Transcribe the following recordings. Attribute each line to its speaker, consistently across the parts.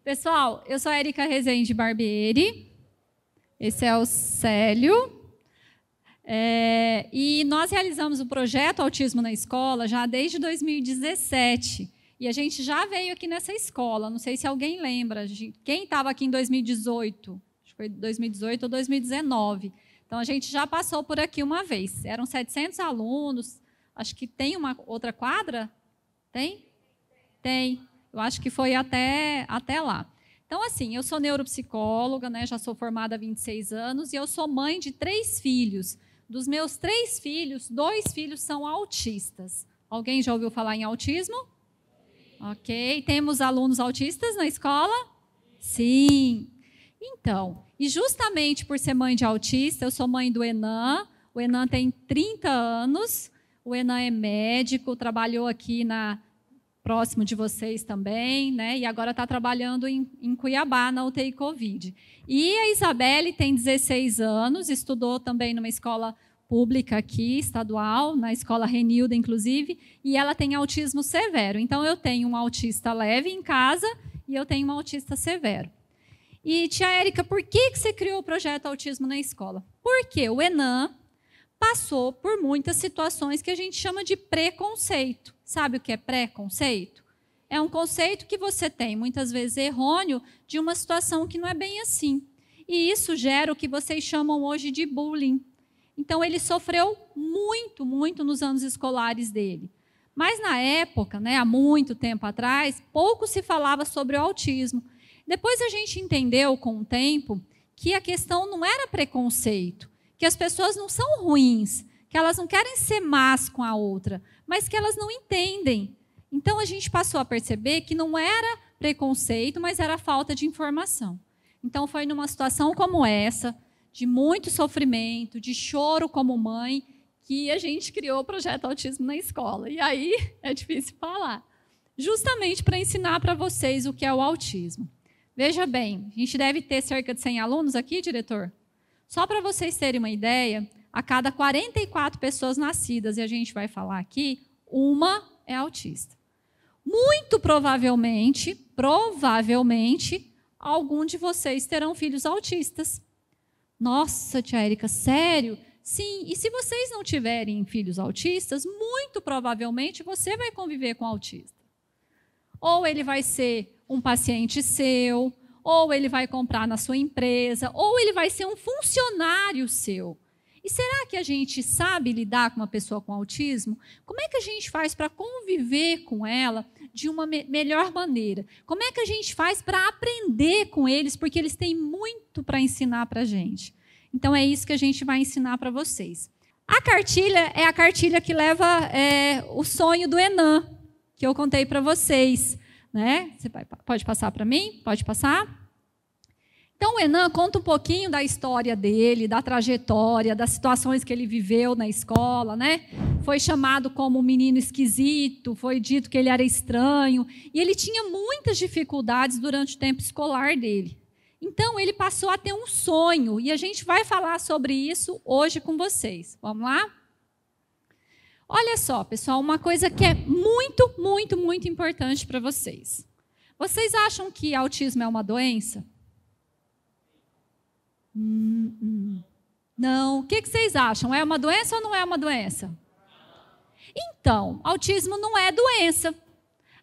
Speaker 1: Pessoal, eu sou a Érica Rezende Barbieri, esse é o Célio, e nós realizamos o projeto Autismo na Escola já desde 2017, e a gente já veio aqui nessa escola, não sei se alguém lembra, quem estava aqui em 2018? Acho que foi 2018 ou 2019, então a gente já passou por aqui uma vez, eram 700 alunos, acho que tem uma outra quadra? Tem? Tem. Eu acho que foi até lá. Então, assim, eu sou neuropsicóloga, né, já sou formada há 26 anos, e eu sou mãe de 3 filhos. Dos meus 3 filhos, 2 filhos são autistas. Alguém já ouviu falar em autismo? Ok. Temos alunos autistas na escola? Sim. Então, e justamente por ser mãe de autista, eu sou mãe do Enan. O Enan tem 30 anos. O Enan é médico, trabalhou aqui próximo de vocês também, né? E agora está trabalhando em Cuiabá, na UTI Covid. E a Isabelle tem 16 anos, estudou também numa escola pública aqui, estadual, na escola Renilda, inclusive, e ela tem autismo severo. Então, eu tenho um autista leve em casa e eu tenho um autista severo. E, tia Érica, por que você criou o projeto Autismo na Escola? Porque o Enan passou por muitas situações que a gente chama de preconceito. Sabe o que é preconceito? É um conceito que você tem, muitas vezes errôneo, de uma situação que não é bem assim. E isso gera o que vocês chamam hoje de bullying. Então, ele sofreu muito, muito nos anos escolares dele. Mas, na época, né, há muito tempo atrás, pouco se falava sobre o autismo. Depois a gente entendeu, com o tempo, que a questão não era preconceito, que as pessoas não são ruins, que elas não querem ser más com a outra, mas que elas não entendem. Então, a gente passou a perceber que não era preconceito, mas era falta de informação. Então, foi numa situação como essa, de muito sofrimento, de choro como mãe, que a gente criou o projeto Autismo na Escola. E aí, é difícil falar. Justamente para ensinar para vocês o que é o autismo. Veja bem, a gente deve ter cerca de 100 alunos aqui, diretor? Só para vocês terem uma ideia, a cada 44 pessoas nascidas, e a gente vai falar aqui, uma é autista. Muito provavelmente, algum de vocês terão filhos autistas. Nossa, tia Érica, sério? Sim, e se vocês não tiverem filhos autistas, muito provavelmente você vai conviver com autista. Ou ele vai ser um paciente seu, ou ele vai comprar na sua empresa, ou ele vai ser um funcionário seu. E será que a gente sabe lidar com uma pessoa com autismo? Como é que a gente faz para conviver com ela de uma melhor maneira? Como é que a gente faz para aprender com eles? Porque eles têm muito para ensinar para a gente. Então, é isso que a gente vai ensinar para vocês. A cartilha é a cartilha que leva o sonho do Enan, que eu contei para vocês. Né? Você pode passar para mim? Pode passar? Então, o Enan conta um pouquinho da história dele, da trajetória, das situações que ele viveu na escola, né? Foi chamado como um menino esquisito, foi dito que ele era estranho, e ele tinha muitas dificuldades durante o tempo escolar dele. Então, ele passou a ter um sonho, e a gente vai falar sobre isso hoje com vocês. Vamos lá? Olha só, pessoal, uma coisa que é muito, muito, muito importante para vocês. Vocês acham que autismo é uma doença? Não. O que vocês acham? É uma doença ou não é uma doença? Então, autismo não é doença.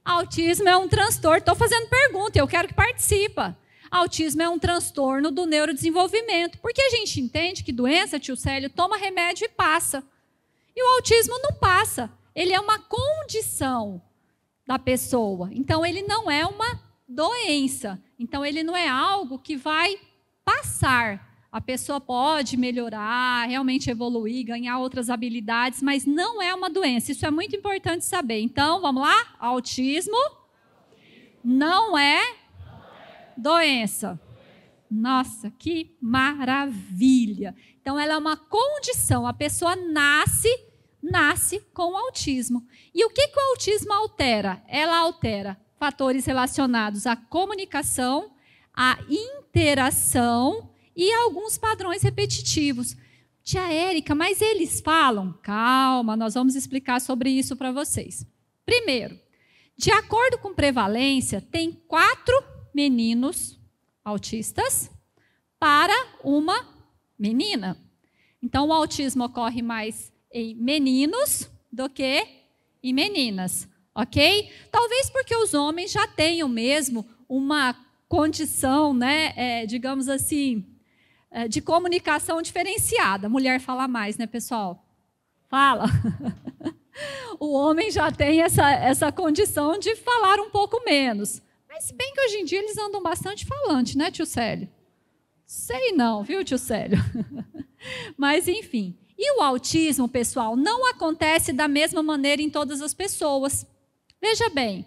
Speaker 1: Autismo é um transtorno. Estou fazendo pergunta, eu quero que participa. Autismo é um transtorno do neurodesenvolvimento. Porque a gente entende que doença, tio Célio, toma remédio e passa. E o autismo não passa. Ele é uma condição da pessoa. Então, ele não é uma doença. Então, ele não é algo que vai passar. A pessoa pode melhorar, realmente evoluir, ganhar outras habilidades, mas não é uma doença. Isso é muito importante saber. Então, vamos lá? Autismo não é doença. Nossa, que maravilha! Então, ela é uma condição. A pessoa nasce com autismo. E o que o autismo altera? Ela altera fatores relacionados à comunicação, à interação e alguns padrões repetitivos. Tia Érica, mas eles falam? Calma, nós vamos explicar sobre isso para vocês. Primeiro, de acordo com prevalência, tem 4 meninos autistas para uma menina. Então, o autismo ocorre mais em meninos do que em meninas, ok? Talvez porque os homens já tenham mesmo uma condição, né, digamos assim, de comunicação diferenciada. A mulher fala mais, né, pessoal? Fala. O homem já tem essa condição de falar um pouco menos. Mas se bem que hoje em dia eles andam bastante falante, né, tio Célio? Sei não, viu, tio Célio? Mas, enfim. E o autismo, pessoal, não acontece da mesma maneira em todas as pessoas. Veja bem,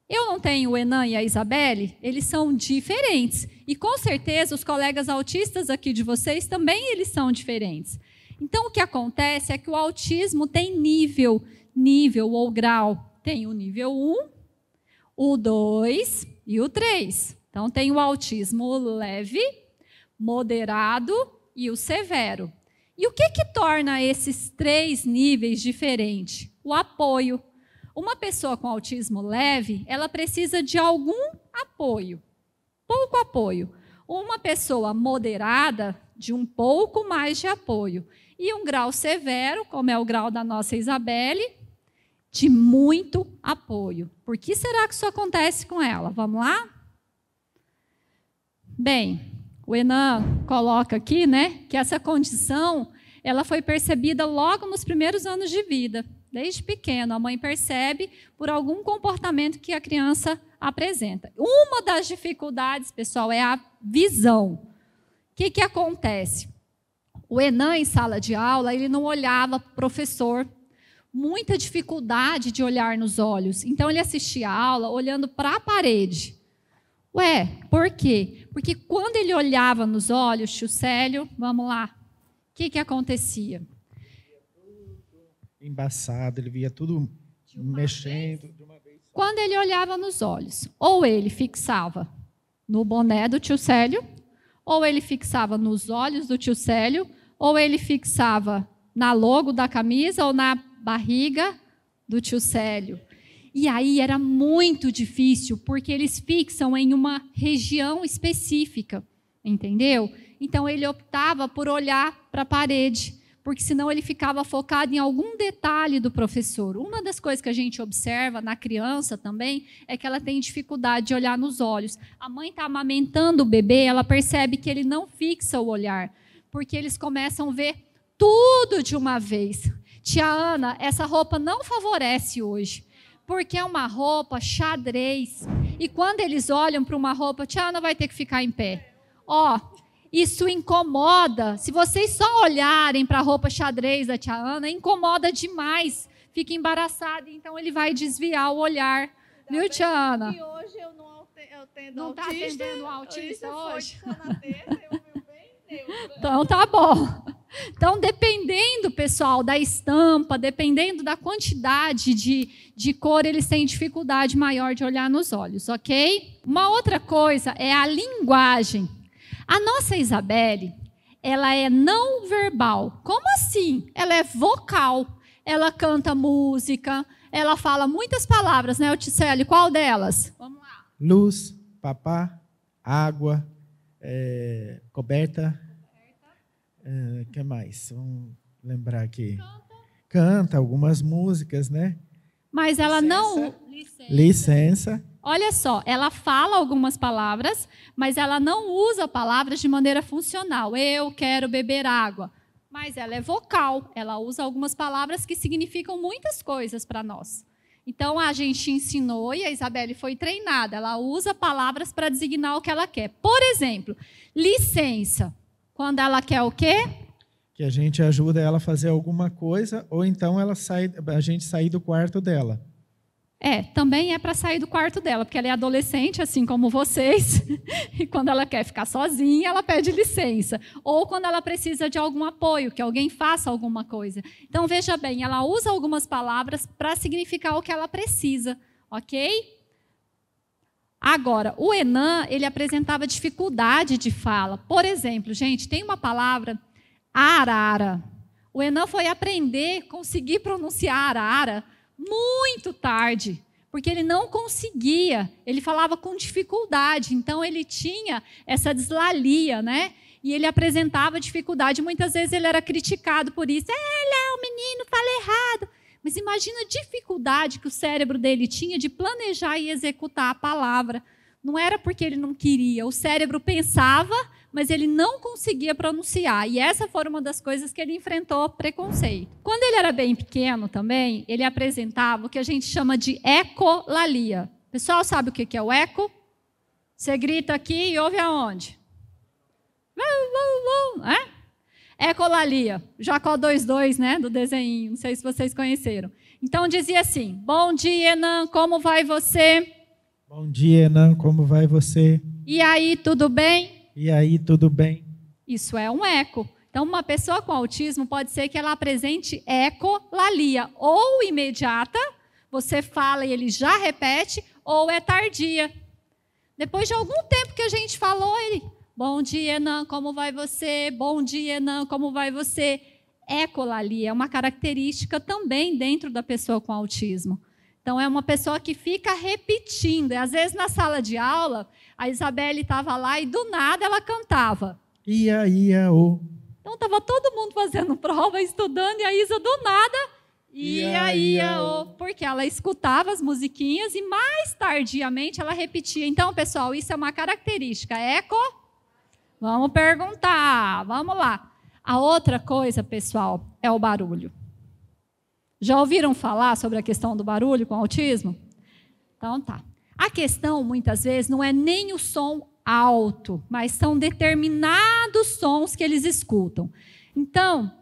Speaker 1: eu não tenho o Enan e a Isabelle, eles são diferentes. E, com certeza, os colegas autistas aqui de vocês também eles são diferentes. Então, o que acontece é que o autismo tem nível ou grau. Tem o nível 1, o 2 e o 3. Então, tem o autismo leve, moderado e o severo. E o que torna esses 3 níveis diferentes? O apoio. Uma pessoa com autismo leve, ela precisa de algum apoio, pouco apoio. Uma pessoa moderada, de um pouco mais de apoio. E um grau severo, como é o grau da nossa Isabelle, de muito apoio. Por que será que isso acontece com ela? Vamos lá? Bem, o Enan coloca aqui, né, que essa condição ela foi percebida logo nos primeiros anos de vida. Desde pequeno, a mãe percebe por algum comportamento que a criança apresenta. Uma das dificuldades, pessoal, é a visão. O que acontece? O Enan, em sala de aula, ele não olhava para o professor. Muita dificuldade de olhar nos olhos. Então, ele assistia a aula olhando para a parede. Ué, por quê? Porque quando ele olhava nos olhos, tio Célio, vamos lá, o que acontecia?
Speaker 2: Embaçado, ele via tudo mexendo. De uma vez.
Speaker 1: Quando ele olhava nos olhos, ou ele fixava no boné do tio Célio, ou ele fixava nos olhos do tio Célio, ou ele fixava na logo da camisa ou na barriga do tio Célio. E aí era muito difícil, porque eles fixam em uma região específica, entendeu? Então ele optava por olhar para a parede, porque senão ele ficava focado em algum detalhe do professor. Uma das coisas que a gente observa na criança também é que ela tem dificuldade de olhar nos olhos. A mãe está amamentando o bebê, ela percebe que ele não fixa o olhar, porque eles começam a ver tudo de uma vez. Tia Ana, essa roupa não favorece hoje, porque é uma roupa xadrez. E quando eles olham para uma roupa, tia Ana vai ter que ficar em pé. Ó, isso incomoda. Se vocês só olharem para a roupa xadrez da tia Ana, incomoda demais. Fica embaraçada, então ele vai desviar o olhar. Viu, tia Ana?
Speaker 3: E hoje eu não atendo
Speaker 1: não está atendendo o autista hoje?
Speaker 3: Então,
Speaker 1: tá bom. Então, dependendo, pessoal, da estampa, dependendo da quantidade de cor, eles têm dificuldade maior de olhar nos olhos, ok? Uma outra coisa é a linguagem. A nossa Isabelle, ela é não verbal. Como assim? Ela é vocal. Ela canta música, ela fala muitas palavras, né, Oticélio? Qual delas? Vamos lá.
Speaker 2: Luz, papá, água, coberta. O que mais? Vamos lembrar aqui. Canta algumas músicas, né?
Speaker 1: Mas ela não...
Speaker 2: Licença.
Speaker 1: Olha só, ela fala algumas palavras, mas ela não usa palavras de maneira funcional. Eu quero beber água. Mas ela é vocal, ela usa algumas palavras que significam muitas coisas para nós. Então, a gente ensinou e a Isabelle foi treinada. Ela usa palavras para designar o que ela quer. Por exemplo, licença. Quando ela quer o quê?
Speaker 2: Que a gente ajuda ela a fazer alguma coisa, ou então a gente sair do quarto dela.
Speaker 1: Também é para sair do quarto dela, porque ela é adolescente, assim como vocês, e quando ela quer ficar sozinha, ela pede licença. Ou quando ela precisa de algum apoio, que alguém faça alguma coisa. Então, veja bem, ela usa algumas palavras para significar o que ela precisa, ok? Agora, o Enan, ele apresentava dificuldade de fala. Por exemplo, gente, tem uma palavra, arara. O Enan foi aprender, conseguir pronunciar arara, muito tarde, porque ele não conseguia, ele falava com dificuldade, então ele tinha essa dislalia, né? E ele apresentava dificuldade, muitas vezes ele era criticado por isso. O menino fala errado. Mas imagina a dificuldade que o cérebro dele tinha de planejar e executar a palavra. Não era porque ele não queria, o cérebro pensava, mas ele não conseguia pronunciar. E essa foi uma das coisas que ele enfrentou preconceito. Quando ele era bem pequeno também, ele apresentava o que a gente chama de ecolalia. O pessoal sabe o que é o eco? Você grita aqui e ouve aonde? Ecolalia, Jacó 2:2, né, do desenho, não sei se vocês conheceram. Então dizia assim: bom dia, Enan, como vai você?
Speaker 2: Bom dia, Enan, como vai você?
Speaker 1: E aí, tudo bem?
Speaker 2: E aí, tudo bem?
Speaker 1: Isso é um eco. Então, uma pessoa com autismo pode ser que ela apresente ecolalia, ou imediata, você fala e ele já repete, ou é tardia. Depois de algum tempo que a gente falou, ele... Bom dia, Enan, como vai você? Bom dia, Enan, como vai você? Ecolalia é uma característica também dentro da pessoa com autismo. Então, é uma pessoa que fica repetindo. E, às vezes, na sala de aula, a Isabelle estava lá e, do nada, ela cantava.
Speaker 2: Ia, ô.
Speaker 1: Então, estava todo mundo fazendo prova, estudando, e a Isa, do nada, ia, ô. Porque ela escutava as musiquinhas e, mais tardiamente, ela repetia. Então, pessoal, isso é uma característica. Eco... Vamos perguntar, vamos lá. A outra coisa, pessoal, é o barulho. Já ouviram falar sobre a questão do barulho com autismo? Então tá. A questão, muitas vezes, não é nem o som alto, mas são determinados sons que eles escutam. Então,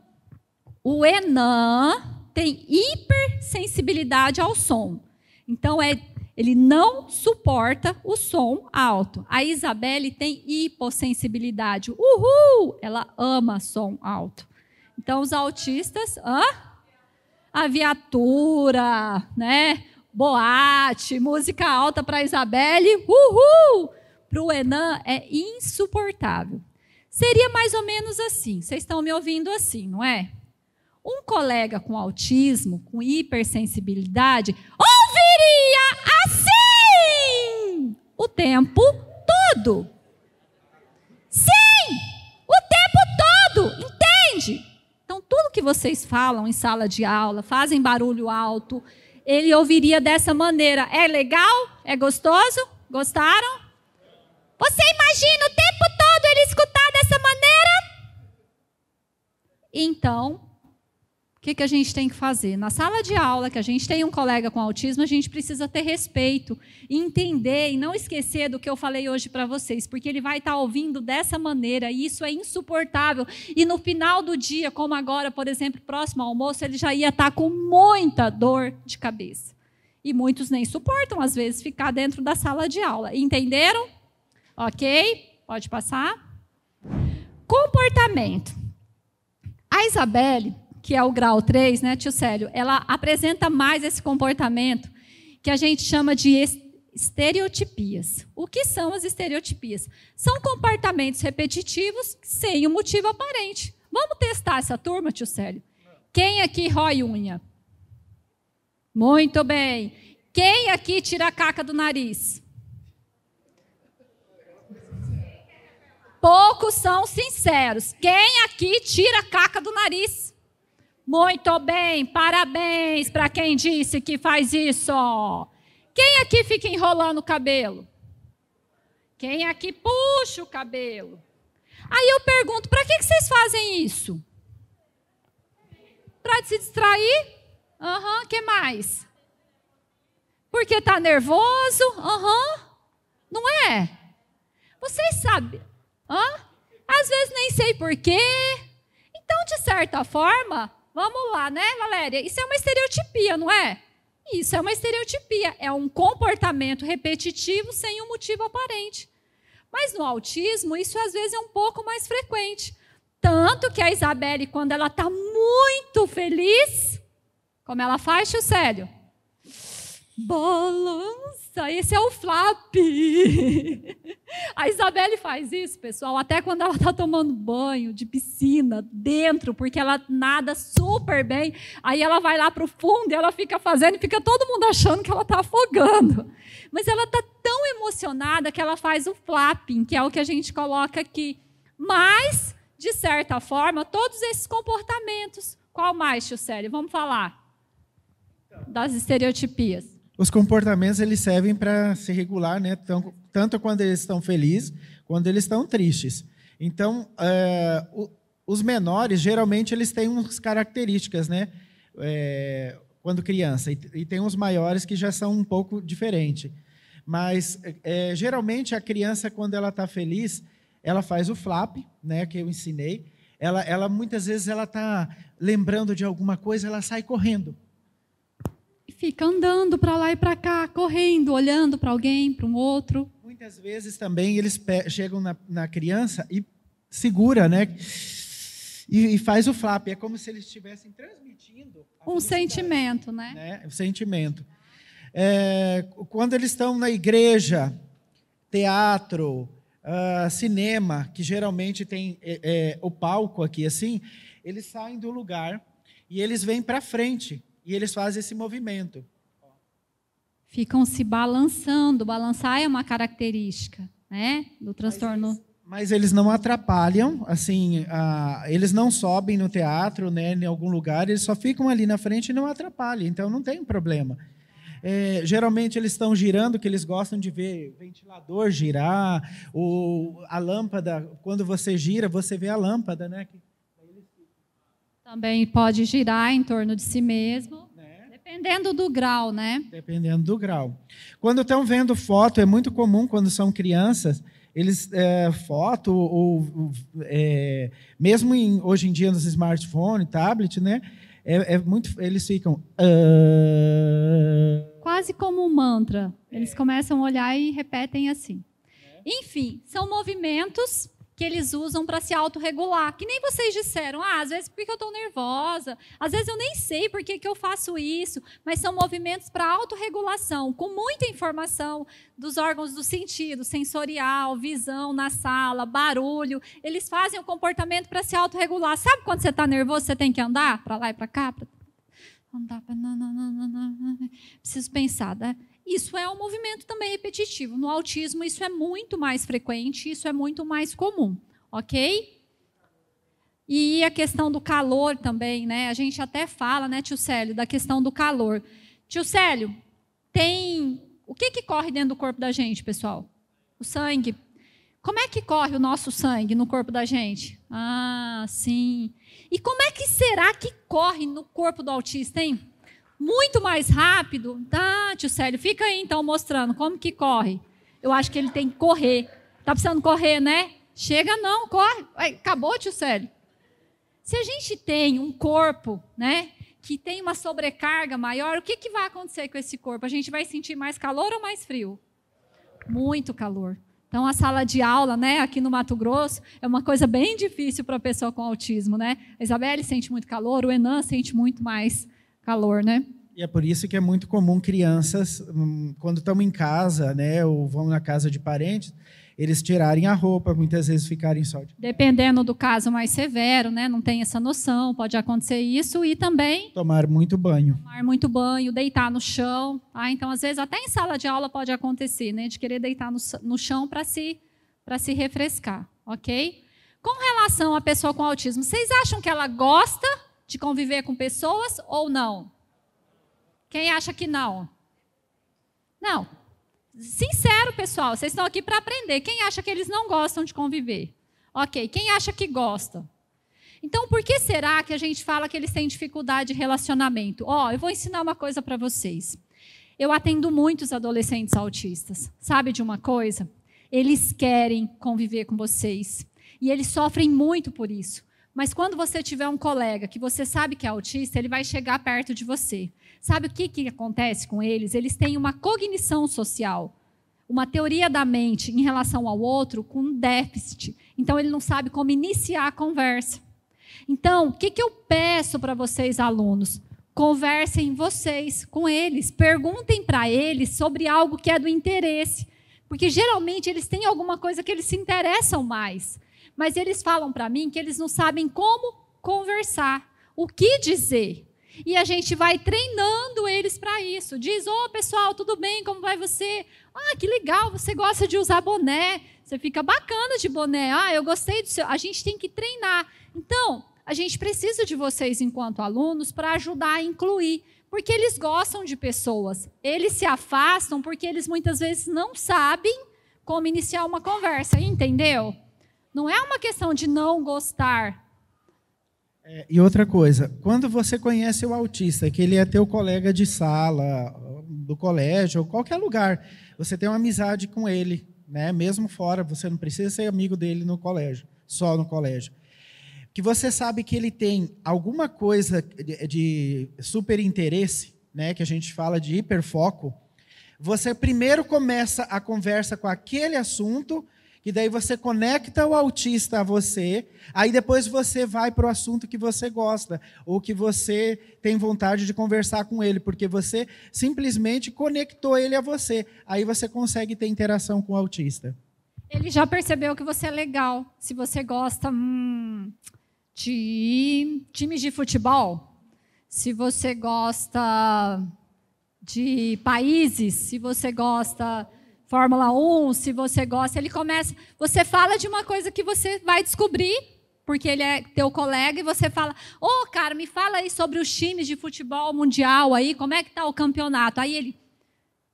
Speaker 1: o Enan tem hipersensibilidade ao som. Então, ele não suporta o som alto. A Isabelle tem hipossensibilidade. Uhul! Ela ama som alto. Então, os autistas... A viatura, né? Boate, música alta para a Isabelle. Uhul! Para o Enan é insuportável. Seria mais ou menos assim. Vocês estão me ouvindo assim, não é? Um colega com autismo, com hipersensibilidade... ouviria assim o tempo todo. Sim, o tempo todo, entende? Então, tudo que vocês falam em sala de aula, fazem barulho alto, ele ouviria dessa maneira. É legal? É gostoso? Gostaram? Você imagina o tempo todo ele escutar dessa maneira? Então... O que a gente tem que fazer? Na sala de aula, que a gente tem um colega com autismo, a gente precisa ter respeito, entender e não esquecer do que eu falei hoje para vocês, porque ele vai estar ouvindo dessa maneira e isso é insuportável. E no final do dia, como agora, por exemplo, próximo ao almoço, ele já ia estar com muita dor de cabeça. E muitos nem suportam, às vezes, ficar dentro da sala de aula. Entenderam? Ok? Pode passar. Comportamento. A Isabelle... que é o grau 3, né, tio Célio, ela apresenta mais esse comportamento que a gente chama de estereotipias. O que são as estereotipias? São comportamentos repetitivos sem um motivo aparente. Vamos testar essa turma, tio Célio? Quem aqui rói unha? Muito bem. Quem aqui tira a caca do nariz? Poucos são sinceros. Quem aqui tira a caca do nariz? Muito bem, parabéns para quem disse que faz isso. Quem aqui fica enrolando o cabelo? Quem aqui puxa o cabelo? Aí eu pergunto, para que vocês fazem isso? Para se distrair? Que mais? Porque está nervoso? Não é? Vocês sabem? Às vezes nem sei por quê. Então, de certa forma... Vamos lá, né, Valéria? Isso é uma estereotipia, não é? Isso é uma estereotipia. É um comportamento repetitivo sem um motivo aparente. Mas no autismo, isso às vezes é um pouco mais frequente. Tanto que a Isabelle, quando ela está muito feliz, como ela faz, tio Célio? Balança, esse é o flap. A Isabelle faz isso, pessoal, até quando ela está tomando banho de piscina, dentro, porque ela nada super bem. Aí ela vai lá para o fundo e ela fica fazendo, e fica todo mundo achando que ela está afogando. Mas ela está tão emocionada que ela faz o flapping, que é o que a gente coloca aqui. Mas, de certa forma, todos esses comportamentos. Qual mais, tio Célio? Vamos falar das estereotipias.
Speaker 2: Os comportamentos eles servem para se regular, né? Tanto quando eles estão felizes, quando eles estão tristes. Então, os menores, geralmente, eles têm umas características, né? Quando criança. E tem os maiores que já são um pouco diferentes. Mas, geralmente, a criança, quando ela está feliz, ela faz o flap, né? Que eu ensinei. Ela muitas vezes, ela está lembrando de alguma coisa, ela sai correndo.
Speaker 1: Fica andando para lá e para cá, correndo, olhando para alguém, para um outro.
Speaker 2: Muitas vezes também eles chegam na criança e segura, né? E faz o flap. É como se eles estivessem transmitindo
Speaker 1: um sentimento, né?
Speaker 2: O sentimento. Quando eles estão na igreja, teatro, cinema, que geralmente tem o palco aqui assim, eles saem do lugar e eles vêm para frente. E eles fazem esse movimento.
Speaker 1: Ficam se balançando. Balançar é uma característica, né, do transtorno.
Speaker 2: Mas eles não atrapalham, assim, eles não sobem no teatro, né, em algum lugar, eles só ficam ali na frente e não atrapalham, então não tem problema. Geralmente eles estão girando, que eles gostam de ver o ventilador girar, a lâmpada, quando você gira, você vê a lâmpada, né?
Speaker 1: Também pode girar em torno de si mesmo, dependendo do grau, né?
Speaker 2: Dependendo do grau. Quando estão vendo foto, é muito comum quando são crianças, eles foto ou mesmo hoje em dia nos smartphones, tablet, né? Eles ficam
Speaker 1: quase como um mantra. Eles começam a olhar e repetem assim. Enfim, são movimentos que eles usam para se autorregular. Que nem vocês disseram, às vezes porque eu estou nervosa, às vezes eu nem sei por que eu faço isso, mas são movimentos para autorregulação, com muita informação dos órgãos do sentido, sensorial, visão na sala, barulho. Eles fazem o comportamento para se autorregular. Sabe quando você está nervoso, você tem que andar para lá e para cá? Andar para... Preciso pensar, né? Isso é um movimento também repetitivo. No autismo, isso é muito mais frequente, isso é muito mais comum, ok? E a questão do calor também, né? A gente até fala, né, tio Célio, da questão do calor. Tio Célio, o que corre dentro do corpo da gente, pessoal? O sangue. Como é que corre o nosso sangue no corpo da gente? Ah, sim. E como é que será que corre no corpo do autista, hein? Muito mais rápido? Tá, tio Célio, fica aí então mostrando como que corre. Eu acho que ele tem que correr. Tá precisando correr, né? Chega não, corre. Acabou, tio Célio. Se a gente tem um corpo, né, que tem uma sobrecarga maior, o que vai acontecer com esse corpo? A gente vai sentir mais calor ou mais frio? Muito calor. Então, a sala de aula, né, aqui no Mato Grosso, é uma coisa bem difícil para a pessoa com autismo, né? A Isabelle sente muito calor, o Enan sente muito mais calor, né?
Speaker 2: E é por isso que é muito comum crianças, quando estão em casa, né, ou vão na casa de parentes, eles tirarem a roupa, muitas vezes ficarem só de...
Speaker 1: Dependendo do caso mais severo, né, não tem essa noção, pode acontecer isso, e também...
Speaker 2: Tomar muito banho.
Speaker 1: Tomar muito banho, deitar no chão. Tá? Então, às vezes, até em sala de aula pode acontecer, né, de querer deitar no chão para se refrescar, ok? Com relação à pessoa com autismo, vocês acham que ela gosta de conviver com pessoas ou não? Quem acha que não? Não. Sincero, pessoal, vocês estão aqui para aprender. Quem acha que eles não gostam de conviver? Ok. Quem acha que gosta? Então, por que será que a gente fala que eles têm dificuldade de relacionamento? Eu vou ensinar uma coisa para vocês. Eu atendo muitos adolescentes autistas. Sabe de uma coisa? Eles querem conviver com vocês. E eles sofrem muito por isso. Mas quando você tiver um colega que você sabe que é autista, ele vai chegar perto de você. Sabe o que acontece com eles? Eles têm uma cognição social, uma teoria da mente em relação ao outro com um déficit. Então, ele não sabe como iniciar a conversa. Então, o que eu peço para vocês, alunos? Conversem vocês com eles. Perguntem para eles sobre algo que é do interesse. Porque geralmente eles têm alguma coisa que eles se interessam mais. Mas eles falam para mim que eles não sabem como conversar, o que dizer. E a gente vai treinando eles para isso. Diz, pessoal, tudo bem? Como vai você? Ah, que legal, você gosta de usar boné. Você fica bacana de boné. Ah, eu gostei do seu. A gente tem que treinar. Então, a gente precisa de vocês, enquanto alunos, para ajudar a incluir. Porque eles gostam de pessoas. Eles se afastam porque eles muitas vezes não sabem como iniciar uma conversa. Entendeu? Não é uma questão de não gostar.
Speaker 2: E outra coisa, quando você conhece o autista, que ele é teu colega de sala, do colégio, ou qualquer lugar, você tem uma amizade com ele, né? Mesmo fora, você não precisa ser amigo dele no colégio, só no colégio. Que você sabe que ele tem alguma coisa de super interesse, né? Que a gente fala de hiperfoco, você primeiro começa a conversa com aquele assunto, que daí você conecta o autista a você, aí depois você vai para o assunto que você gosta, ou que você tem vontade de conversar com ele, porque você simplesmente conectou ele a você. Aí você consegue ter interação com o autista.
Speaker 1: Ele já percebeu que você é legal. Se você gosta de times de futebol, se você gosta de países, se você gosta Fórmula 1, se você gosta, ele começa... Você fala de uma coisa que você vai descobrir, porque ele é teu colega, e você fala, cara, me fala aí sobre os times de futebol mundial aí, como é que está o campeonato? Aí ele,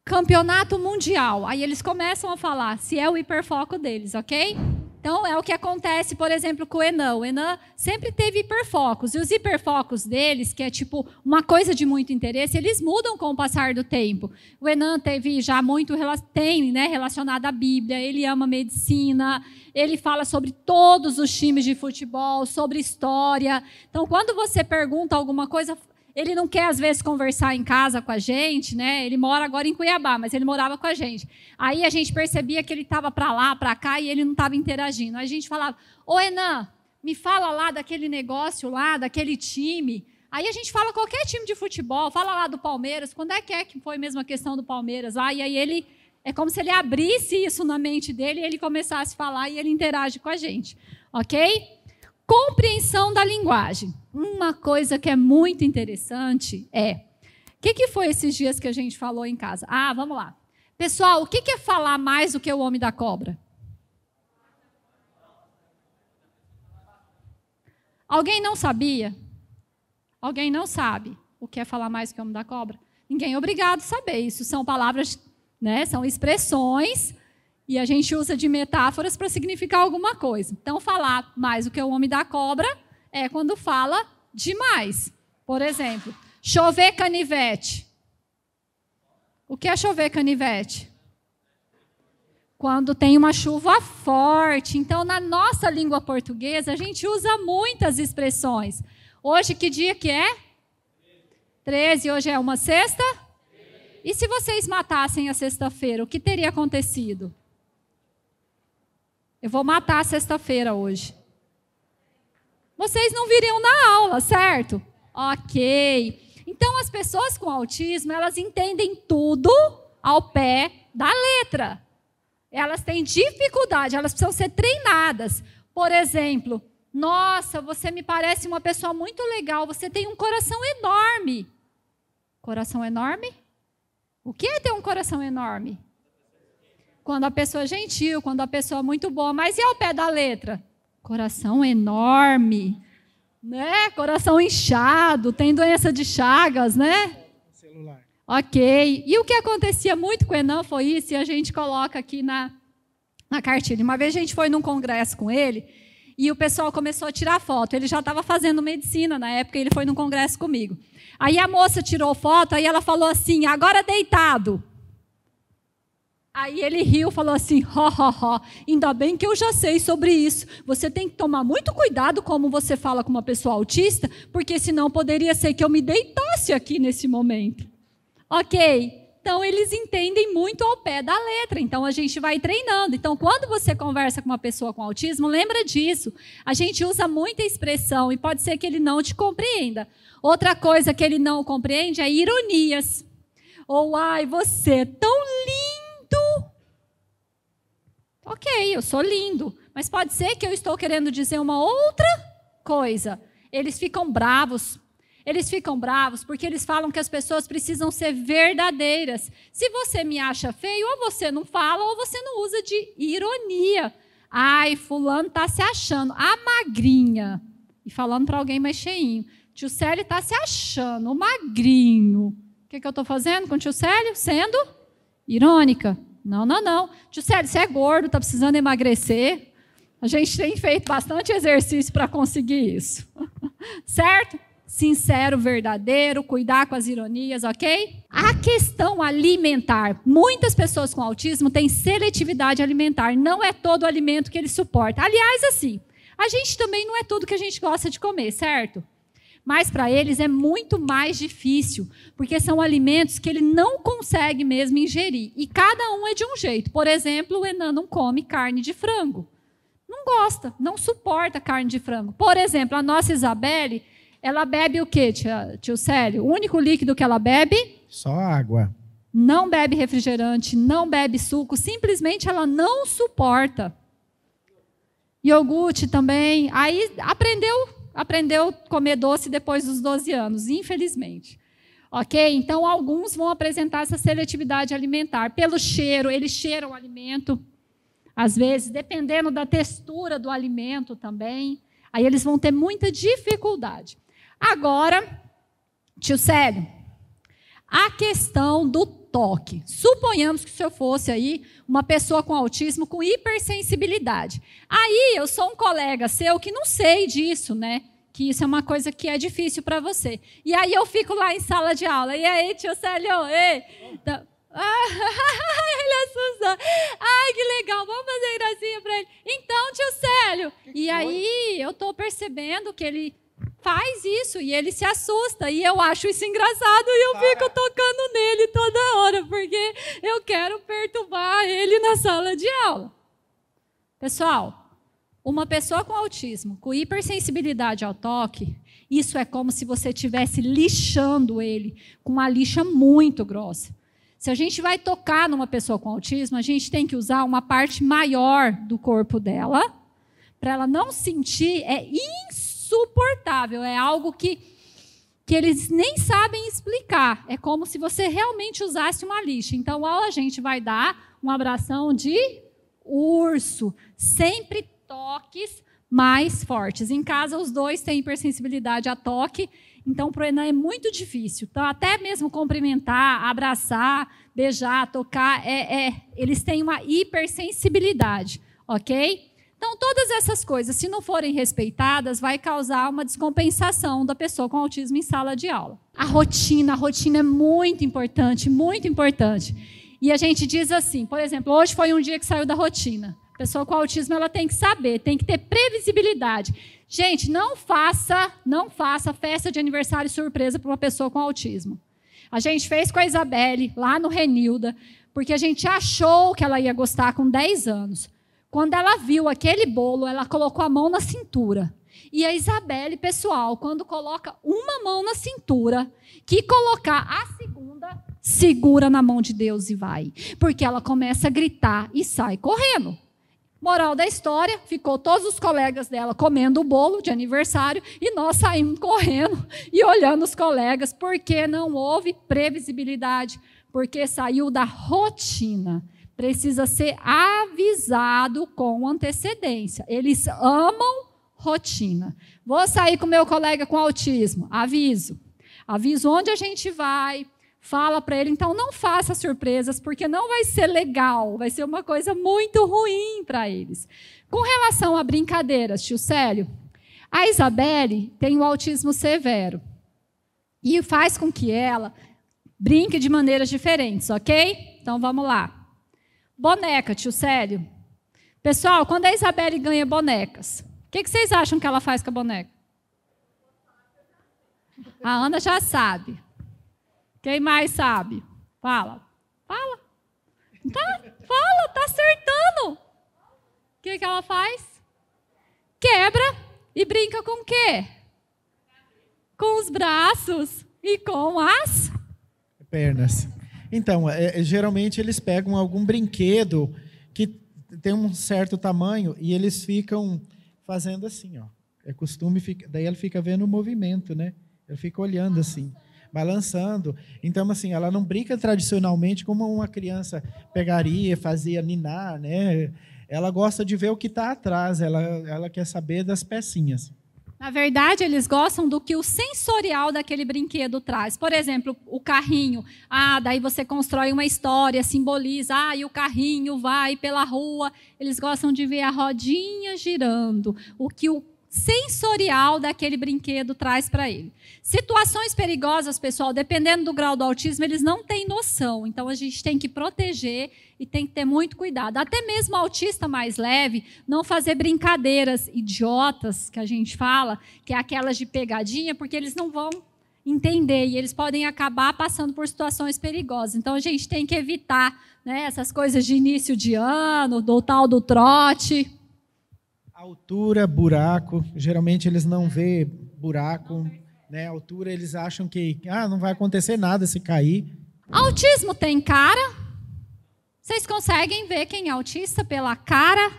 Speaker 1: campeonato mundial. Aí eles começam a falar, se é o hiperfoco deles, ok? Então, é o que acontece, por exemplo, com o Enan. O Enan sempre teve hiperfocos. E os hiperfocos deles, que é tipo uma coisa de muito interesse, eles mudam com o passar do tempo. O Enan teve já relacionado à Bíblia, ele ama medicina, ele fala sobre todos os times de futebol, sobre história. Então, quando você pergunta alguma coisa... Ele não quer, às vezes, conversar em casa com a gente, né? Ele mora agora em Cuiabá, mas ele morava com a gente. Aí a gente percebia que ele estava para lá, para cá, e ele não estava interagindo. Aí a gente falava, Enan, me fala lá daquele negócio lá, daquele time. Aí a gente fala qualquer time de futebol, fala lá do Palmeiras, quando é que foi mesmo a questão do Palmeiras lá? E aí ele, é como se ele abrisse isso na mente dele, e ele começasse a falar, e ele interage com a gente. Ok? Compreensão da linguagem. Uma coisa que é muito interessante é... O que foi esses dias que a gente falou em casa? Vamos lá. Pessoal, o que é falar mais do que o homem da cobra? Alguém não sabia? Alguém não sabe o que é falar mais do que o homem da cobra? Ninguém é obrigado a saber. Isso são palavras, né? São expressões... E a gente usa de metáforas para significar alguma coisa. Então, falar mais do que o homem da cobra é quando fala demais. Por exemplo, chover canivete. O que é chover canivete? Quando tem uma chuva forte. Então, na nossa língua portuguesa, a gente usa muitas expressões. Hoje, que dia que é? 13. Hoje é uma sexta? E se vocês matassem a sexta-feira, o que teria acontecido? Eu vou matar a sexta-feira hoje. Vocês não viriam na aula, certo? Ok. Então, as pessoas com autismo, elas entendem tudo ao pé da letra. Elas têm dificuldade, elas precisam ser treinadas. Por exemplo, nossa, você me parece uma pessoa muito legal, você tem um coração enorme. Coração enorme? O que é ter um coração enorme? Quando a pessoa é gentil, quando a pessoa é muito boa. Mas e ao pé da letra? Coração enorme, né? Coração inchado, tem doença de Chagas, né?
Speaker 2: Celular.
Speaker 1: Ok. E o que acontecia muito com o Enan foi isso, e a gente coloca aqui na cartilha. Uma vez a gente foi num congresso com ele, e o pessoal começou a tirar foto. Ele já estava fazendo medicina na época, ele foi num congresso comigo. Aí a moça tirou foto, aí ela falou assim, agora deitado. Aí ele riu, falou assim, ainda bem que eu já sei sobre isso. Você tem que tomar muito cuidado como você fala com uma pessoa autista, porque senão poderia ser que eu me deitasse aqui nesse momento. Ok? Então, eles entendem muito ao pé da letra. Então, a gente vai treinando. Então, quando você conversa com uma pessoa com autismo, lembra disso. A gente usa muita expressão e pode ser que ele não te compreenda. Outra coisa que ele não compreende é ironias. Ou, ai, você é tão lindo. Ok, eu sou lindo. Mas pode ser que eu estou querendo dizer uma outra coisa. Eles ficam bravos. Eles ficam bravos porque eles falam que as pessoas precisam ser verdadeiras. Se você me acha feio, ou você não fala, ou você não usa de ironia. Ai, fulano está se achando a magrinha. E falando para alguém mais cheinho. Tio Célio está se achando o magrinho. O que eu estou fazendo com o tio Célio? Sendo irônica. Não. Tio Célio, você é gordo, está precisando emagrecer. A gente tem feito bastante exercício para conseguir isso. Certo? Sincero, verdadeiro, cuidar com as ironias, ok? A questão alimentar. Muitas pessoas com autismo têm seletividade alimentar. Não é todo o alimento que ele suporta. Aliás, assim, a gente também não é tudo que a gente gosta de comer, certo? Mas para eles é muito mais difícil, porque são alimentos que ele não consegue mesmo ingerir. E cada um é de um jeito. Por exemplo, o Enan não come carne de frango. Não gosta, não suporta carne de frango. Por exemplo, a nossa Isabelle, ela bebe o quê, tio Célio? O único líquido que ela bebe?
Speaker 2: Só água.
Speaker 1: Não bebe refrigerante, não bebe suco, simplesmente ela não suporta. Iogurte também. Aí aprendeu a comer doce depois dos 12 anos, infelizmente. Ok? Então, alguns vão apresentar essa seletividade alimentar. Pelo cheiro, eles cheiram o alimento, às vezes, dependendo da textura do alimento também. Aí eles vão ter muita dificuldade. Agora, tio Célio, a questão do toque. Suponhamos que o senhor fosse aí uma pessoa com autismo, com hipersensibilidade. Aí eu sou um colega seu que não sei disso, né? Que isso é uma coisa que é difícil para você. E aí eu fico lá em sala de aula. E aí, tio Célio, ei... ele assusta. Ai, que legal, vamos fazer gracinha para ele. Então, tio Célio. E aí eu estou percebendo que ele faz isso e ele se assusta. E eu acho isso engraçado e eu fico tocando nele toda hora, porque eu quero perturbar ele na sala de aula. Pessoal, uma pessoa com autismo, com hipersensibilidade ao toque, isso é como se você estivesse lixando ele com uma lixa muito grossa. Se a gente vai tocar numa pessoa com autismo, a gente tem que usar uma parte maior do corpo dela, para ela não sentir, é insuportável, é algo que eles nem sabem explicar. É como se você realmente usasse uma lixa. Então, a gente vai dar uma abração de urso, sempre toques mais fortes. Em casa, os dois têm hipersensibilidade a toque, então, para o Enan é muito difícil. Então, até mesmo cumprimentar, abraçar, beijar, tocar, eles têm uma hipersensibilidade, ok? Então, todas essas coisas, se não forem respeitadas, vai causar uma descompensação da pessoa com autismo em sala de aula. A rotina é muito importante, muito importante. E a gente diz assim, por exemplo, hoje foi um dia que saiu da rotina. A pessoa com autismo ela tem que saber, tem que ter previsibilidade. Gente, não faça festa de aniversário surpresa para uma pessoa com autismo. A gente fez com a Isabelle, lá no Renilda, porque a gente achou que ela ia gostar com 10 anos. Quando ela viu aquele bolo, ela colocou a mão na cintura. E a Isabelle, pessoal, quando coloca uma mão na cintura, que colocar a segunda, segura na mão de Deus e vai. Porque ela começa a gritar e sai correndo. Moral da história, ficou todos os colegas dela comendo o bolo de aniversário e nós saímos correndo e olhando os colegas, porque não houve previsibilidade, porque saiu da rotina. Precisa ser avisado com antecedência. Eles amam rotina. Vou sair com meu colega com autismo, aviso. Aviso onde a gente vai, fala para ele, então não faça surpresas, porque não vai ser legal, vai ser uma coisa muito ruim para eles. Com relação a brincadeiras, tio Célio, a Isabelle tem o autismo severo e faz com que ela brinque de maneiras diferentes, ok? Então vamos lá. Boneca, tio Célio. Pessoal, quando a Isabelle ganha bonecas, o que vocês acham que ela faz com a boneca? A Ana já sabe. Quem mais sabe? Fala. Fala. Fala, tá acertando. O que ela faz? Quebra e brinca com o quê? Com os braços e com as
Speaker 2: pernas. Então, geralmente eles pegam algum brinquedo que têm um certo tamanho e eles ficam fazendo assim, ó. É costume, daí ela fica vendo o movimento, né? Ela fica olhando assim, balançando. Então, assim, ela não brinca tradicionalmente como uma criança pegaria, fazia ninar, né? Ela gosta de ver o que está atrás, ela quer saber das pecinhas.
Speaker 1: Na verdade, eles gostam do que o sensorial daquele brinquedo traz. Por exemplo, o carrinho. Daí você constrói uma história, simboliza. E o carrinho vai pela rua. Eles gostam de ver a rodinha girando. O que o sensorial daquele brinquedo traz para ele. Situações perigosas, pessoal, dependendo do grau do autismo, eles não têm noção. Então, a gente tem que proteger e tem que ter muito cuidado. Até mesmo o autista mais leve, não fazer brincadeiras idiotas, que a gente fala, que é aquelas de pegadinha, porque eles não vão entender e eles podem acabar passando por situações perigosas. Então, a gente tem que evitar, né, essas coisas de início de ano, do tal do trote.
Speaker 2: Altura, buraco, geralmente eles não vê buraco, né? Altura, eles acham que não vai acontecer nada se cair.
Speaker 1: Autismo tem cara? Vocês conseguem ver quem é autista pela cara?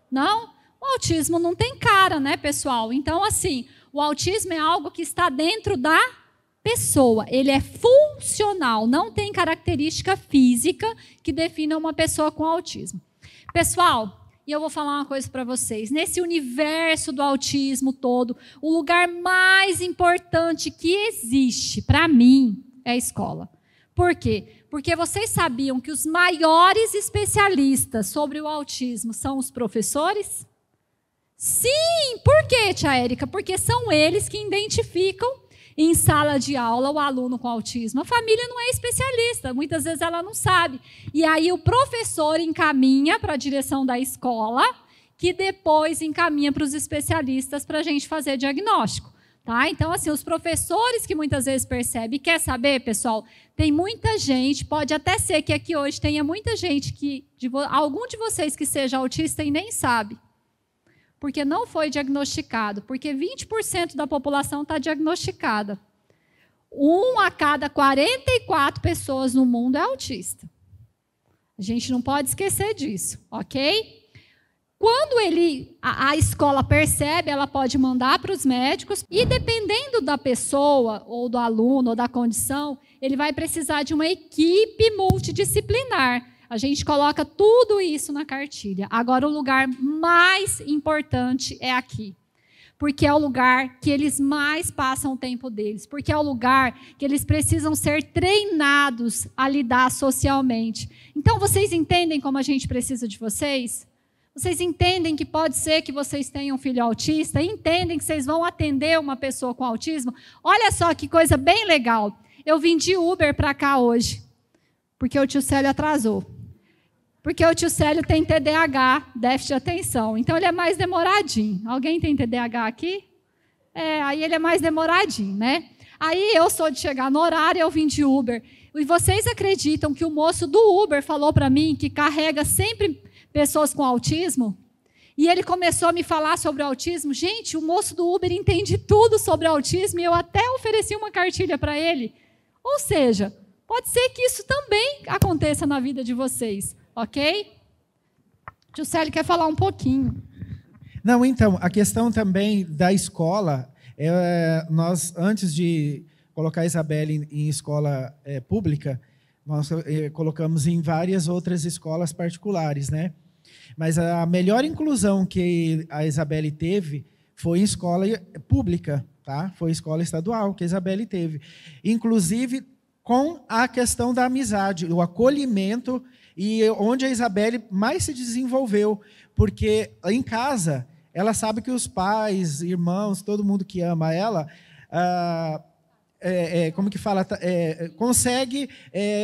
Speaker 1: Não? O autismo não tem cara, né, pessoal? Então, assim, o autismo é algo que está dentro da pessoa. Ele é funcional, não tem característica física que defina uma pessoa com autismo. Pessoal, e eu vou falar uma coisa para vocês. Nesse universo do autismo todo, o lugar mais importante que existe, para mim, é a escola. Por quê? Porque vocês sabiam que os maiores especialistas sobre o autismo são os professores? Sim! Por quê, tia Érica? Porque são eles que identificam em sala de aula o aluno com autismo. A família não é especialista, muitas vezes ela não sabe. E aí o professor encaminha para a direção da escola, que depois encaminha para os especialistas para a gente fazer diagnóstico. Tá? Então, assim, os professores que muitas vezes percebem, quer saber, pessoal, tem muita gente, pode até ser que aqui hoje tenha muita gente, algum de vocês que seja autista e nem sabe. Porque não foi diagnosticado, porque 20% da população está diagnosticada. 1 a cada 44 pessoas no mundo é autista. A gente não pode esquecer disso, ok? Quando a escola percebe, ela pode mandar para os médicos e, dependendo da pessoa, ou do aluno, ou da condição, ele vai precisar de uma equipe multidisciplinar. A gente coloca tudo isso na cartilha. Agora, o lugar mais importante é aqui. Porque é o lugar que eles mais passam o tempo deles. Porque é o lugar que eles precisam ser treinados a lidar socialmente. Então, vocês entendem como a gente precisa de vocês? Vocês entendem que pode ser que vocês tenham um filho autista? Entendem que vocês vão atender uma pessoa com autismo? Olha só que coisa bem legal. Eu vim de Uber para cá hoje. Porque o tio Célio atrasou. Porque o tio Célio tem TDAH, déficit de atenção. Então, ele é mais demoradinho. Alguém tem TDAH aqui? Aí ele é mais demoradinho, né? Aí eu sou de chegar no horário, eu vim de Uber. E vocês acreditam que o moço do Uber falou para mim que carrega sempre pessoas com autismo? E ele começou a me falar sobre o autismo. Gente, o moço do Uber entende tudo sobre autismo e eu até ofereci uma cartilha para ele. Ou seja, pode ser que isso também aconteça na vida de vocês. Ok? O tio Célio quer falar um pouquinho.
Speaker 2: Não, então, a questão também da escola, nós, antes de colocar a Isabelle em escola pública, nós colocamos em várias outras escolas particulares, né? Mas a melhor inclusão que a Isabelle teve foi em escola pública, tá? Foi escola estadual que a Isabelle teve. Inclusive, com a questão da amizade, o acolhimento, e onde a Isabelle mais se desenvolveu, porque em casa ela sabe que os pais, irmãos, todo mundo que ama ela, como que fala, consegue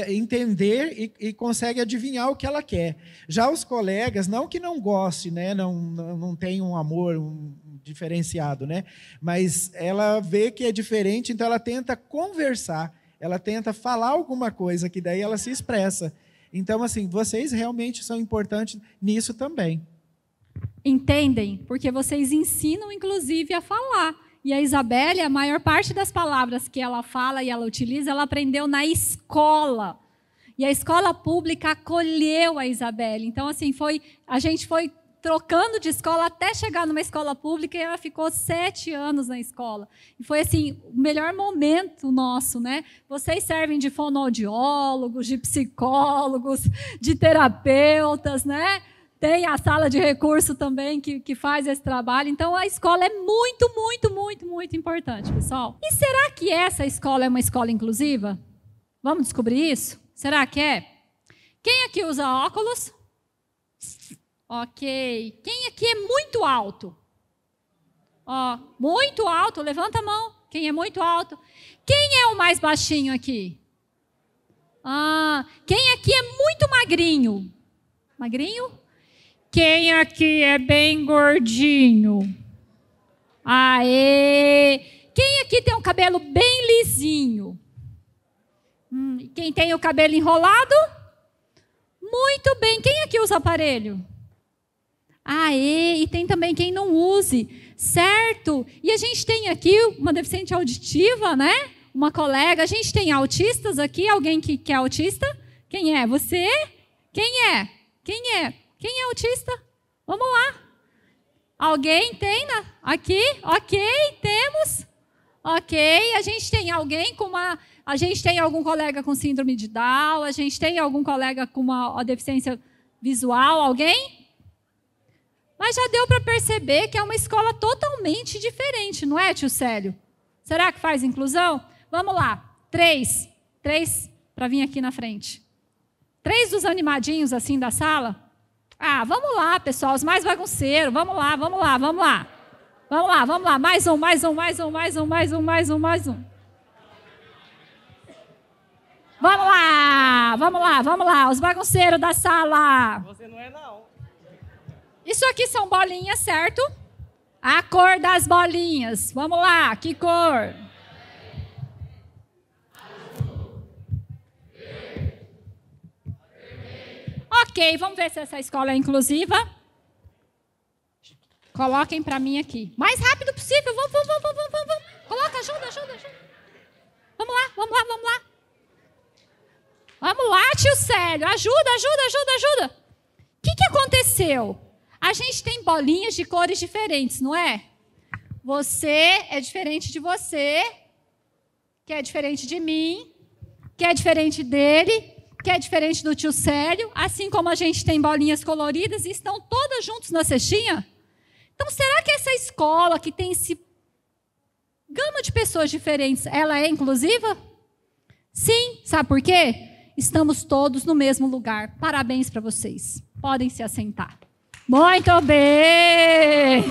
Speaker 2: entender e consegue adivinhar o que ela quer. Já os colegas, não que não goste, né, não tem um amor diferenciado, né, mas ela vê que é diferente, então ela tenta conversar, ela tenta falar alguma coisa, que daí ela se expressa. Então, assim, vocês realmente são importantes nisso também.
Speaker 1: Entendem? Porque vocês ensinam, inclusive, a falar. E a Isabelle, a maior parte das palavras que ela fala e ela utiliza, ela aprendeu na escola. E a escola pública acolheu a Isabelle. Então, assim, a gente foi trocando de escola até chegar numa escola pública e ela ficou 7 anos na escola. E foi, assim, o melhor momento nosso, né? Vocês servem de fonoaudiólogos, de psicólogos, de terapeutas, né? Tem a sala de recurso também que faz esse trabalho. Então, a escola é muito, muito, muito, muito importante, pessoal. E será que essa escola é uma escola inclusiva? Vamos descobrir isso? Será que é? Quem aqui usa óculos? Ok. Quem aqui é muito alto? Ó, muito alto, levanta a mão. Quem é muito alto? Quem é o mais baixinho aqui? Quem aqui é muito magrinho? Magrinho? Quem aqui é bem gordinho? Aê! Quem aqui tem um cabelo bem lisinho? Quem tem o cabelo enrolado? Muito bem. Quem aqui usa aparelho? Aê! E tem também quem não use, certo? E a gente tem aqui uma deficiente auditiva, né? Uma colega. A gente tem autistas aqui. Alguém que é autista? Quem é? Você? Quem é? Quem é? Quem é autista? Vamos lá. Alguém tem aqui? Ok, temos. Ok, a gente tem alguém com uma... A gente tem algum colega com síndrome de Down? A gente tem algum colega com uma deficiência visual? Alguém? Mas já deu para perceber que é uma escola totalmente diferente, não é, tio Célio? Será que faz inclusão? Vamos lá. 3 para vir aqui na frente. 3 dos animadinhos assim da sala. Vamos lá, pessoal, os mais bagunceiros. Vamos lá. Vamos lá. Mais um. Vamos lá. Os bagunceiros da sala.
Speaker 4: Você não é, não.
Speaker 1: Isso aqui são bolinhas, certo? A cor das bolinhas. Vamos lá, que cor? Ok, vamos ver se essa escola é inclusiva. Coloquem para mim aqui. Mais rápido possível. Vamos. Coloca, ajuda. Vamos lá. Vamos lá, tio Célio. Ajuda. O que aconteceu? A gente tem bolinhas de cores diferentes, não é? Você é diferente de você, que é diferente de mim, que é diferente dele, que é diferente do tio Célio, assim como a gente tem bolinhas coloridas e estão todas juntas na cestinha. Então, será que essa escola que tem esse gama de pessoas diferentes, ela é inclusiva? Sim, sabe por quê? Estamos todos no mesmo lugar. Parabéns para vocês. Podem se assentar. Muito bem!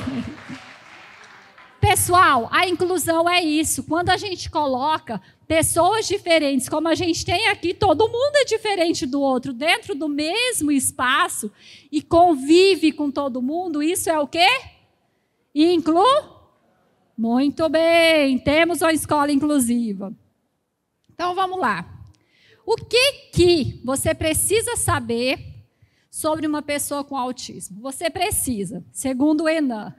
Speaker 1: Pessoal, a inclusão é isso. Quando a gente coloca pessoas diferentes, como a gente tem aqui, todo mundo é diferente do outro, dentro do mesmo espaço, e convive com todo mundo, isso é o quê? Muito bem, temos uma escola inclusiva. Então, vamos lá. O que você precisa saber sobre uma pessoa com autismo? Você precisa, segundo o Enan,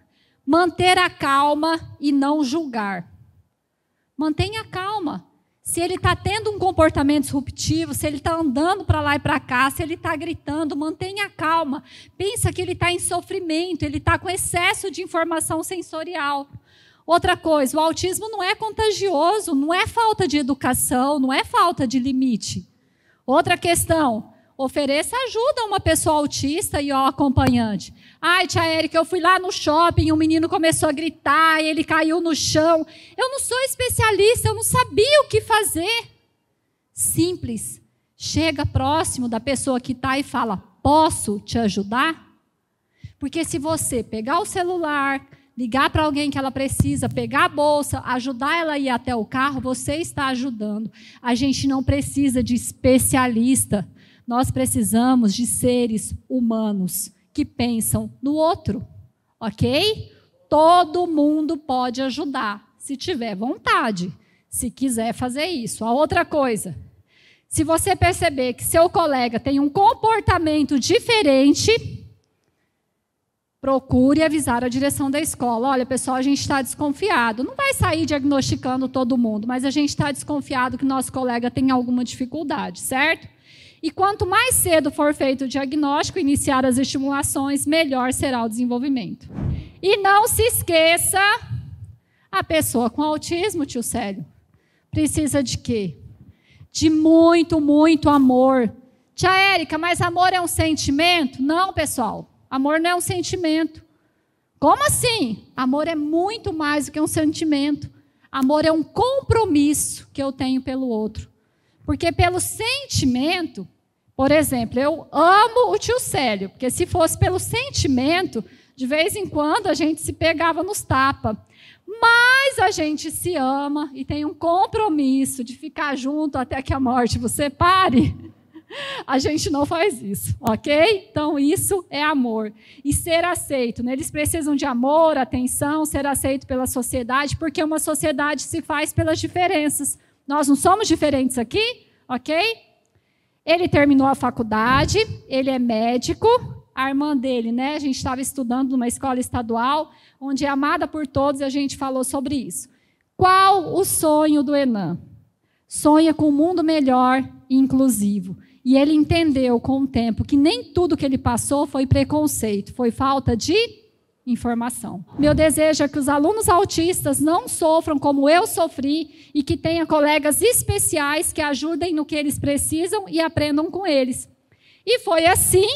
Speaker 1: manter a calma e não julgar. Mantenha a calma. Se ele está tendo um comportamento disruptivo, se ele está andando para lá e para cá, se ele está gritando, mantenha a calma. Pensa que ele está em sofrimento, ele está com excesso de informação sensorial. Outra coisa, o autismo não é contagioso, não é falta de educação, não é falta de limite. Outra questão, ofereça ajuda a uma pessoa autista e ao acompanhante. Ai, tia Érica, eu fui lá no shopping, um menino começou a gritar, e ele caiu no chão. Eu não sou especialista, eu não sabia o que fazer. Simples. Chega próximo da pessoa que está e fala, posso te ajudar? Porque se você pegar o celular, ligar para alguém que ela precisa, pegar a bolsa, ajudar ela a ir até o carro, você está ajudando. A gente não precisa de especialista. Nós precisamos de seres humanos que pensam no outro, ok? Todo mundo pode ajudar, se tiver vontade, se quiser fazer isso. A outra coisa, se você perceber que seu colega tem um comportamento diferente, procure avisar a direção da escola. Olha, pessoal, a gente está desconfiado. Não vai sair diagnosticando todo mundo, mas a gente está desconfiado que nosso colega tem alguma dificuldade, certo? E quanto mais cedo for feito o diagnóstico, iniciar as estimulações, melhor será o desenvolvimento. E não se esqueça, a pessoa com autismo, tio Célio, precisa de quê? De muito, muito amor. Tia Érica, mas amor é um sentimento? Não, pessoal. Amor não é um sentimento. Como assim? Amor é muito mais do que um sentimento. Amor é um compromisso que eu tenho pelo outro. Porque pelo sentimento, por exemplo, eu amo o tio Célio, porque se fosse pelo sentimento, de vez em quando a gente se pegava nos tapas. Mas a gente se ama e tem um compromisso de ficar junto até que a morte vos separe. A gente não faz isso, ok? Então, isso é amor. E ser aceito, né? Eles precisam de amor, atenção, ser aceito pela sociedade, porque uma sociedade se faz pelas diferenças. Nós não somos diferentes aqui, ok? Ele terminou a faculdade, ele é médico, a irmã dele, né? A gente estava estudando numa escola estadual, onde é amada por todos, e a gente falou sobre isso. Qual o sonho do Enan? Sonha com um mundo melhor e inclusivo. E ele entendeu com o tempo que nem tudo que ele passou foi preconceito, foi falta de informação. Meu desejo é que os alunos autistas não sofram como eu sofri e que tenham colegas especiais que ajudem no que eles precisam e aprendam com eles. E foi assim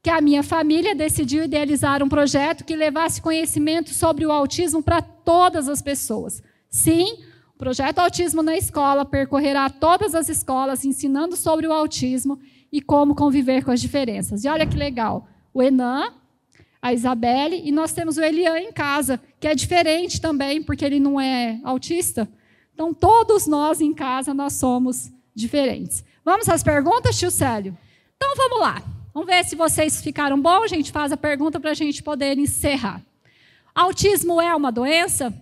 Speaker 1: que a minha família decidiu idealizar um projeto que levasse conhecimento sobre o autismo para todas as pessoas. Sim, o projeto Autismo na Escola percorrerá todas as escolas ensinando sobre o autismo e como conviver com as diferenças. E olha que legal, o Enan, a Isabelle, e nós temos o Elian em casa, que é diferente também, porque ele não é autista. Então, todos nós em casa, nós somos diferentes. Vamos às perguntas, tio Célio? Então, vamos lá. Vamos ver se vocês ficaram bons. A gente faz a pergunta para a gente poder encerrar. Autismo é uma doença?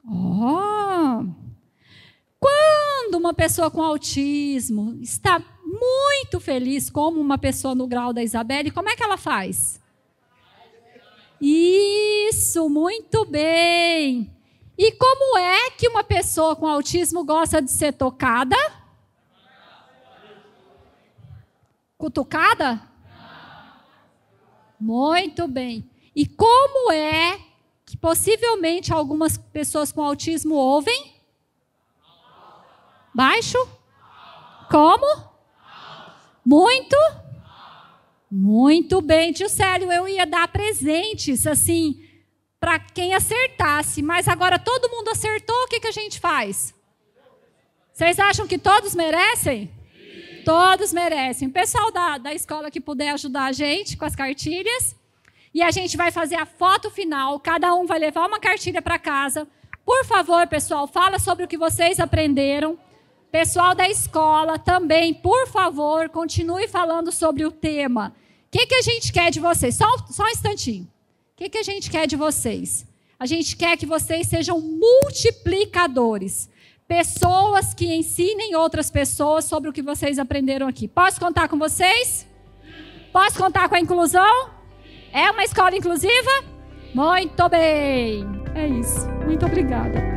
Speaker 1: Oh. Quando uma pessoa com autismo está muito feliz, como uma pessoa no grau da Isabelle, como é que ela faz? Isso, muito bem. E como é que uma pessoa com autismo gosta de ser tocada? Cutucada? Muito bem. E como é que possivelmente algumas pessoas com autismo ouvem? Baixo? Como? Muito? Muito bem, tio Célio, eu ia dar presentes, assim, para quem acertasse, mas agora todo mundo acertou, o que a gente faz? Vocês acham que todos merecem? Sim. Todos merecem. O pessoal da escola que puder ajudar a gente com as cartilhas, e a gente vai fazer a foto final, cada um vai levar uma cartilha para casa. Por favor, pessoal, fala sobre o que vocês aprenderam. Pessoal da escola também, por favor, continue falando sobre o tema. O que a gente quer de vocês? Só um instantinho. O que a gente quer de vocês? A gente quer que vocês sejam multiplicadores. Pessoas que ensinem outras pessoas sobre o que vocês aprenderam aqui. Posso contar com vocês? Posso contar com a inclusão? É uma escola inclusiva? Muito bem. É isso. Muito obrigada.